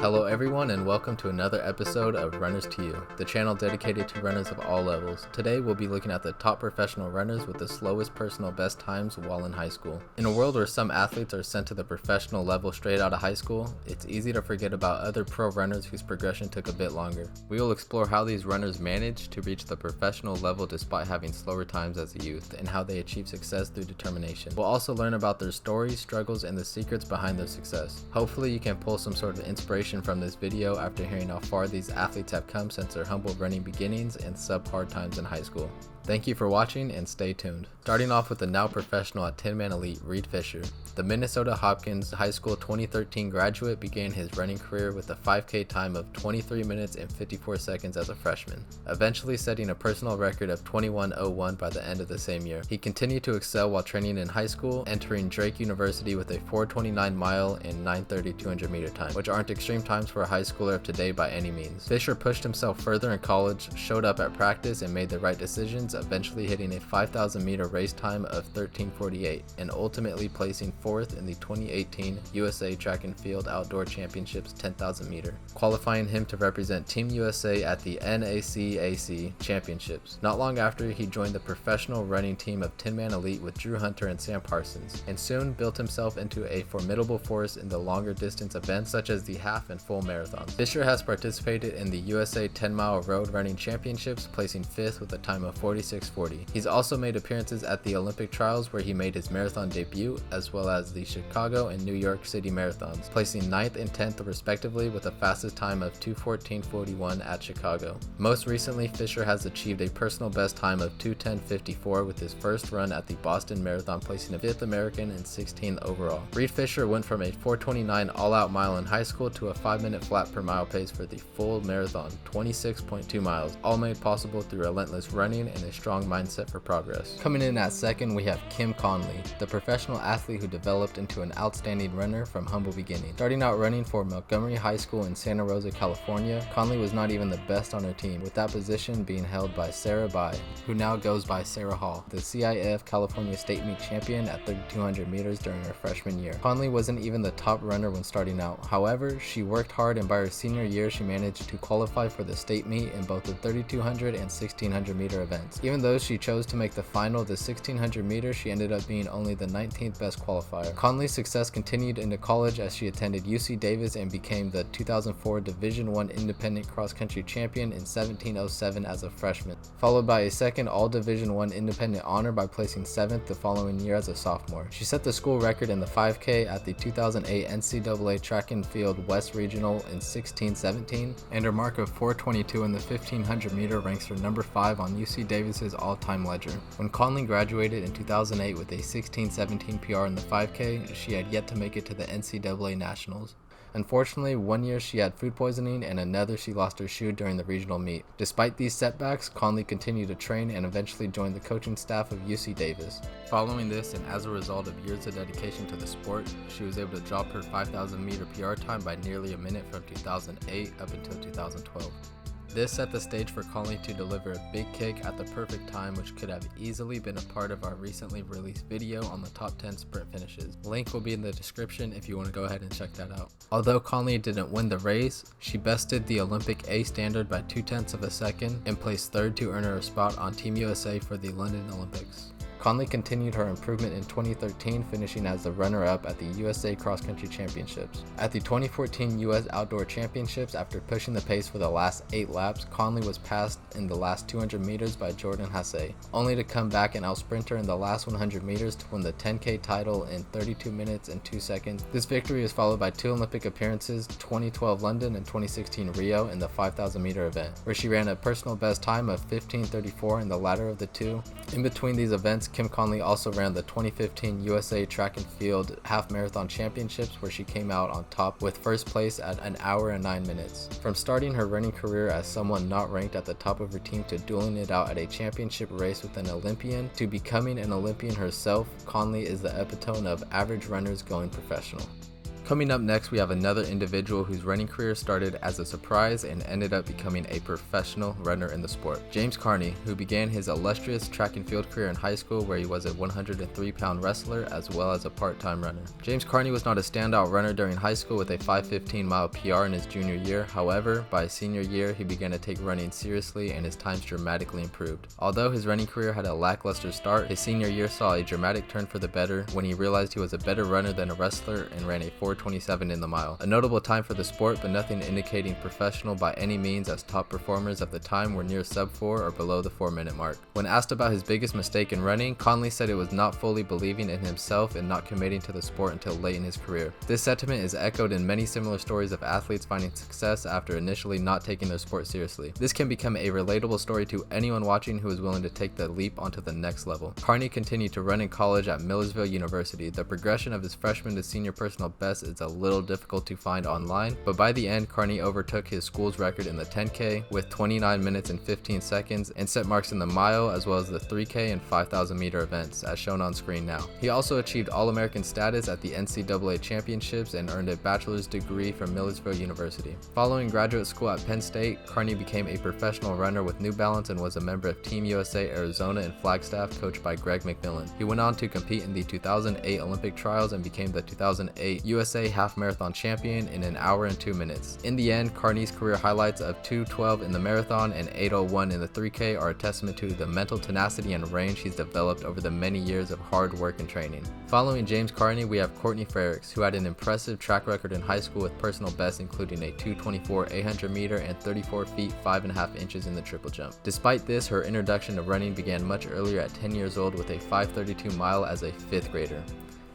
Hello everyone and welcome to another episode of Runners to You, the channel dedicated to runners of all levels. Today we'll be looking at the top professional runners with the slowest personal best times while in high school. In a world where some athletes are sent to the professional level straight out of high school, it's easy to forget about other pro runners whose progression took a bit longer. We will explore how these runners managed to reach the professional level despite having slower times as a youth, and how they achieve success through determination. We'll also learn about their stories, struggles, and the secrets behind their success. Hopefully you can pull some sort of inspiration from this video after hearing how far these athletes have come since their humble running beginnings and subpar times in high school. Thank you for watching and stay tuned. Starting off with the now professional at Tinman Elite, Reed Fischer. The Minnesota Hopkins High School 2013 graduate began his running career with a 5K time of 23 minutes and 54 seconds as a freshman, eventually setting a personal record of 21:01 by the end of the same year. He continued to excel while training in high school, entering Drake University with a 4:29 mile and 9:30 200 meter time, which aren't extreme times for a high schooler of today by any means. Fischer pushed himself further in college, showed up at practice, and made the right decisions, eventually hitting a 5,000 meter race time of 13:48 and ultimately placing fourth in the 2018 USA Track and Field Outdoor Championships 10,000 meter, qualifying him to represent Team USA at the NACAC Championships. Not long after, he joined the professional running team of Tinman Elite with Drew Hunter and Sam Parsons, and soon built himself into a formidable force in the longer distance events such as the half and full marathons. Fischer has participated in the USA 10-mile road running championships, placing 5th with a time of 46:40. He's also made appearances at the Olympic trials where he made his marathon debut, as well as the Chicago and New York City marathons, placing 9th and 10th respectively with a fastest time of 2:14:41 at Chicago. Most recently, Fischer has achieved a personal best time of 2:10:54 with his first run at the Boston Marathon, placing a 5th American and 16th overall. Reed Fischer went from a 4:29 all-out mile in high school to a 5-minute flat per mile pace for the full marathon, 26.2 miles, all made possible through relentless running and a strong mindset for progress. Coming in at second, we have Conley, the professional athlete who developed into an outstanding runner from humble beginnings. Starting out running for Montgomery High School in Santa Rosa, California, Conley was not even the best on her team, with that position being held by Sara Bell, who now goes by Sarah Hall, the CIF California State Meet champion at 3,200 meters during her freshman year. Conley wasn't even the top runner when starting out. However, she worked hard, and by her senior year she managed to qualify for the state meet in both the 3,200 and 1,600 meter events. Even though she chose to make the final of the 1,600 meters, she ended up being only the 19th best qualifier. Conley's success continued into college as she attended UC Davis and became the 2004 Division I Independent Cross Country Champion in 17:07 as a freshman, followed by a second All-Division I Independent honor by placing 7th the following year as a sophomore. She set the school record in the 5K at the 2008 NCAA Track and Field West Regional in 16:17, and her mark of 4:22 in the 1,500 meter ranks her number 5 on UC Davis's all-time ledger. When Conley graduated in 2008 with a 16:17 PR in the 5K, she had yet to make it to the NCAA Nationals. Unfortunately, one year she had food poisoning and another she lost her shoe during the regional meet. Despite these setbacks, Conley continued to train and eventually joined the coaching staff of UC Davis. Following this, and as a result of years of dedication to the sport, she was able to drop her 5,000 meter PR time by nearly a minute from 2008 up until 2012. This set the stage for Conley to deliver a big kick at the perfect time, which could have easily been a part of our recently released video on the top 10 sprint finishes. Link will be in the description if you want to go ahead and check that out. Although Conley didn't win the race, she bested the Olympic A standard by 0.2 of a second and placed 3rd to earn her a spot on Team USA for the London Olympics. Conley continued her improvement in 2013, finishing as the runner-up at the USA Cross Country Championships. At the 2014 US Outdoor Championships, after pushing the pace for the last 8 laps, Conley was passed in the last 200 meters by Jordan Hasse, only to come back and outsprint her in the last 100 meters to win the 10K title in 32 minutes and 2 seconds. This victory was followed by 2 Olympic appearances, 2012 London and 2016 Rio in the 5,000 meter event, where she ran a personal best time of 15:34 in the latter of the two. In between these events, Conley also ran the 2015 USA Track and Field Half Marathon Championships, where she came out on top with first place at 1 hour and 9 minutes. From starting her running career as someone not ranked at the top of her team to dueling it out at a championship race with an Olympian to becoming an Olympian herself, Conley is the epitome of average runners going professional. Coming up next, we have another individual whose running career started as a surprise and ended up becoming a professional runner in the sport. James Carney, who began his illustrious track and field career in high school where he was a 103-pound wrestler as well as a part-time runner. James Carney was not a standout runner during high school with a 5:15-mile PR in his junior year. However, by his senior year, he began to take running seriously and his times dramatically improved. Although his running career had a lackluster start, his senior year saw a dramatic turn for the better when he realized he was a better runner than a wrestler and ran a 4:27 in the mile. A notable time for the sport, but nothing indicating professional by any means, as top performers of the time were near sub 4 or below the 4-minute mark. When asked about his biggest mistake in running, Conley said it was not fully believing in himself and not committing to the sport until late in his career. This sentiment is echoed in many similar stories of athletes finding success after initially not taking their sport seriously. This can become a relatable story to anyone watching who is willing to take the leap onto the next level. Carney continued to run in college at Millersville University. The progression of his freshman to senior personal best is a little difficult to find online, but by the end, Carney overtook his school's record in the 10K with 29 minutes and 15 seconds and set marks in the mile as well as the 3K and 5,000 meter events as shown on screen now. He also achieved All-American status at the NCAA Championships and earned a bachelor's degree from Millersville University. Following graduate school at Penn State, Carney became a professional runner with New Balance and was a member of Team USA Arizona and Flagstaff, coached by Greg McMillan. He went on to compete in the 2008 Olympic trials and became the 2008 USA Half Marathon champion in an hour and 2 minutes. In the end, Carney's career highlights of 2:12 in the marathon and 8:01 in the 3K are a testament to the mental tenacity and range he's developed over the many years of hard work and training. Following James Carney, we have Courtney Frerichs, who had an impressive track record in high school with personal bests including a 2:24 800 meter and 34 feet 5.5 inches in the triple jump. Despite this, her introduction to running began much earlier at 10 years old with a 5:32 mile as a 5th grader.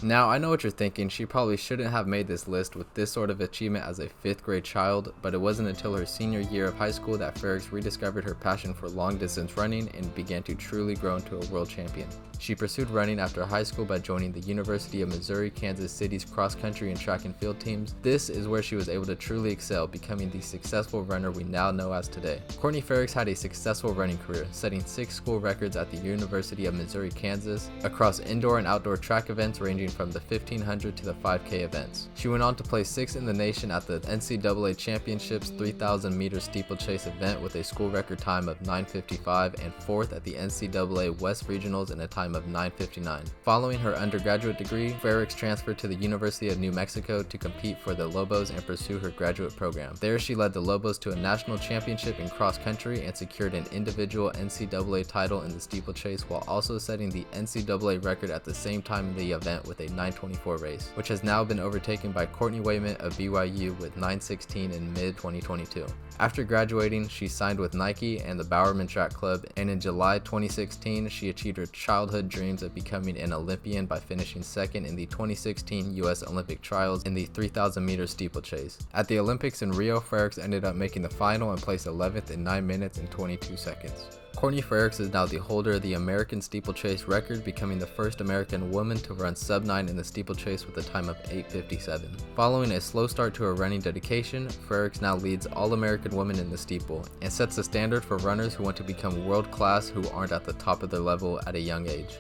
Now, I know what you're thinking, she probably shouldn't have made this list with this sort of achievement as a 5th grade child, but it wasn't until her senior year of high school that Frerichs rediscovered her passion for long distance running and began to truly grow into a world champion. She pursued running after high school by joining the University of Missouri Kansas City's cross country and track and field teams. This is where she was able to truly excel, becoming the successful runner we now know as today. Courtney Frerichs had a successful running career, setting 6 school records at the University of Missouri Kansas across indoor and outdoor track events ranging from the 1500 to the 5K events. She went on to place 6th in the nation at the NCAA Championships 3,000 meter steeplechase event with a school record time of 9:55 and 4th at the NCAA West Regionals in a time of 9:59. Following her undergraduate degree, Frerichs transferred to the University of New Mexico to compete for the Lobos and pursue her graduate program. There, she led the Lobos to a national championship in cross country and secured an individual NCAA title in the steeplechase while also setting the NCAA record at the same time in the event with a 9:24 race, which has now been overtaken by Courtney Wayment of BYU with 9:16 in mid-2022. After graduating, she signed with Nike and the Bowerman Track Club, and in July 2016, she achieved her childhood dreams of becoming an Olympian by finishing 2nd in the 2016 U.S. Olympic trials in the 3,000 meter steeplechase. At the Olympics in Rio, Frerichs ended up making the final and placed 11th in 9 minutes and 22 seconds. Courtney Frerichs is now the holder of the American steeplechase record, becoming the first American woman to run sub-9 in the steeplechase with a time of 8:57. Following a slow start to her running dedication, Frerichs now leads All-American women in the steeple and sets the standard for runners who want to become world-class who aren't at the top of their level at a young age.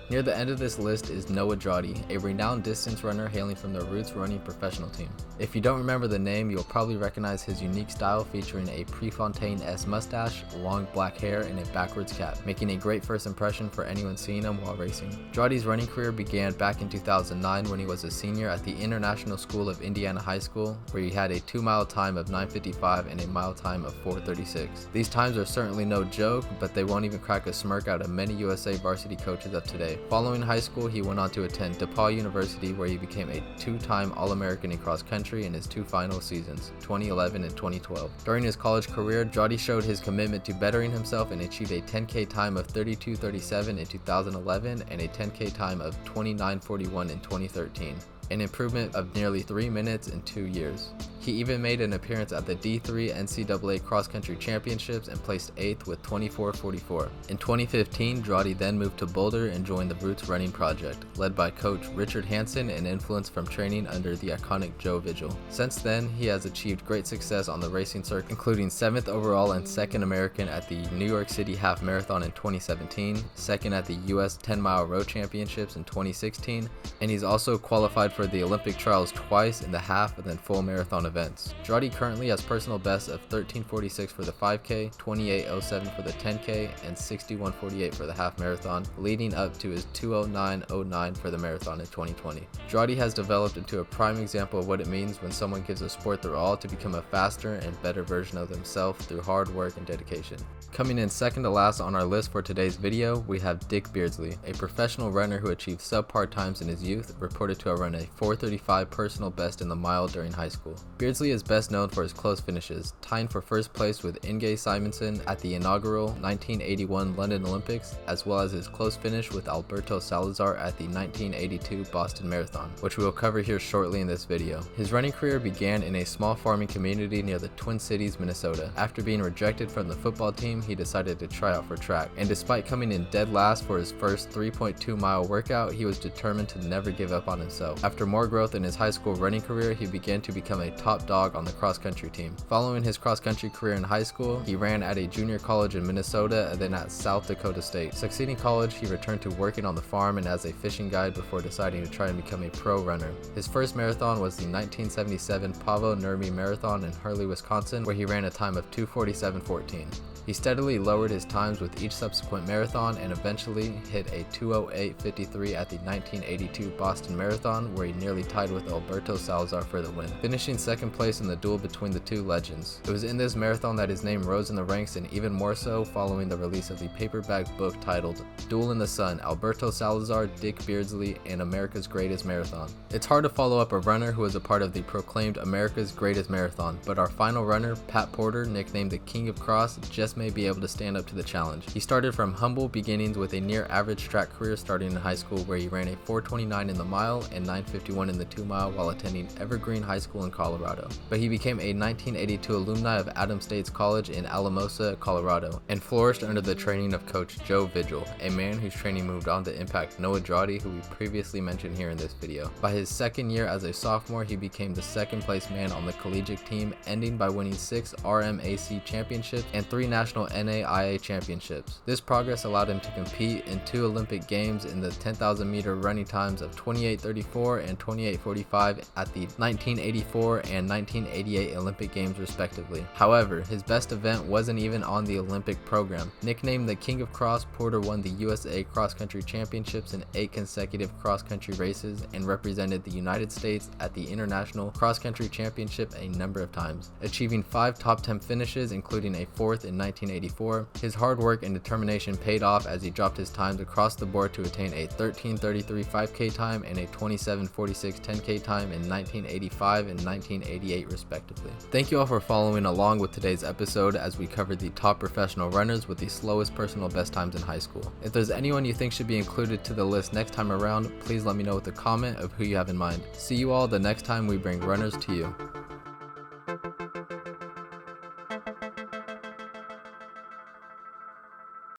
Near the end of this list is Noah Droddy, a renowned distance runner hailing from the Roots running professional team. If you don't remember the name, you'll probably recognize his unique style featuring a Prefontaine-esque mustache, long black hair, and a backwards cap, making a great first impression for anyone seeing him while racing. Droddy's running career began back in 2009 when he was a senior at the International School of Indiana High School, where he had a 2-mile time of 9:55 and a mile time of 4:36. These times are certainly no joke, but they won't even crack a smirk out of many USA varsity coaches of today. Following high school, he went on to attend DePaul University, where he became a 2-time All-American in cross country in his 2 final seasons, 2011 and 2012. During his college career, Droddy showed his commitment to bettering himself and achieved a 10K time of 32:37 in 2011 and a 10K time of 29:41 in 2013. An improvement of nearly 3 minutes in 2 years. He even made an appearance at the D3 NCAA Cross Country Championships and placed 8th with 24:44. In 2015, Droddy then moved to Boulder and joined the Roots Running Project, led by coach Richard Hansen and influence from training under the iconic Joe Vigil. Since then, he has achieved great success on the racing circuit, including 7th overall and 2nd American at the New York City Half Marathon in 2017, 2nd at the US 10-mile road championships in 2016, and he's also qualified for for the Olympic trials twice in the half and then full marathon events. Droddy currently has personal bests of 13:46 for the 5K, 28:07 for the 10K, and 61:48 for the half marathon, leading up to his 2:09:09 for the marathon in 2020. Droddy has developed into a prime example of what it means when someone gives a sport their all to become a faster and better version of themselves through hard work and dedication. Coming in second to last on our list for today's video, we have Beardsley, a professional runner who achieved subpar times in his youth, reported to have run a 4:35 personal best in the mile during high school. Beardsley is best known for his close finishes, tying for first place with Inge Simonson at the inaugural 1981 London Olympics, as well as his close finish with Alberto Salazar at the 1982 Boston Marathon, which we will cover here shortly in this video. His running career began in a small farming community near the Twin Cities, Minnesota. After being rejected from the football team, he decided to try out for track, and despite coming in dead last for his first 3.2-mile workout, he was determined to never give up on himself. After more growth in his high school running career, he began to become a top dog on the cross-country team. Following his cross-country career in high school, he ran at a junior college in Minnesota and then at South Dakota State. Succeeding college, he returned to working on the farm and as a fishing guide before deciding to try and become a pro runner. His first marathon was the 1977 Pavo Nurmi Marathon in Hurley, Wisconsin, where he ran a time of 2:47:14. He steadily lowered his times with each subsequent marathon and eventually hit a 2:08:53 at the 1982 Boston Marathon, where he nearly tied with Alberto Salazar for the win, finishing second place in the duel between the two legends. It was in this marathon that his name rose in the ranks, and even more so following the release of the paperback book titled Duel in the Sun: Alberto Salazar, Beardsley, and America's Greatest Marathon. It's hard to follow up a runner who was a part of the proclaimed America's Greatest Marathon, but our final runner, Pat Porter, nicknamed the King of Cross, just may be able to stand up to the challenge. He started from humble beginnings with a near average track career starting in high school, where he ran a 4:29 in the mile and 9:51 in the 2-mile while attending Evergreen High School in Colorado. But he became a 1982 alumni of Adams State College in Alamosa, Colorado, and flourished under the training of coach Joe Vigil, a man whose training moved on to impact Noah Droddy, who we previously mentioned here in this video. By his second year as a sophomore, he became the second place man on the collegiate team, ending by winning 6 RMAC championships and 3 national NAIA championships. This progress allowed him to compete in 2 Olympic Games in the 10,000 meter running times of 28:34 and 28:45 at the 1984 and 1988 Olympic Games respectively. However, his best event wasn't even on the Olympic program. Nicknamed the King of Cross, Porter won the USA Cross Country Championships in 8 consecutive cross country races and represented the United States at the International Cross Country Championship a number of times, achieving 5 top 10 finishes, including a 4th in 1984. His hard work and determination paid off as he dropped his times across the board to attain a 13:33 5K time and a 27:46 10K time in 1985 and 1988 respectively. Thank you all for following along with today's episode as we covered the top professional runners with the slowest personal best times in high school. If there's anyone you think should be included to the list next time around, please let me know with a comment of who you have in mind. See you all the next time we bring runners to you.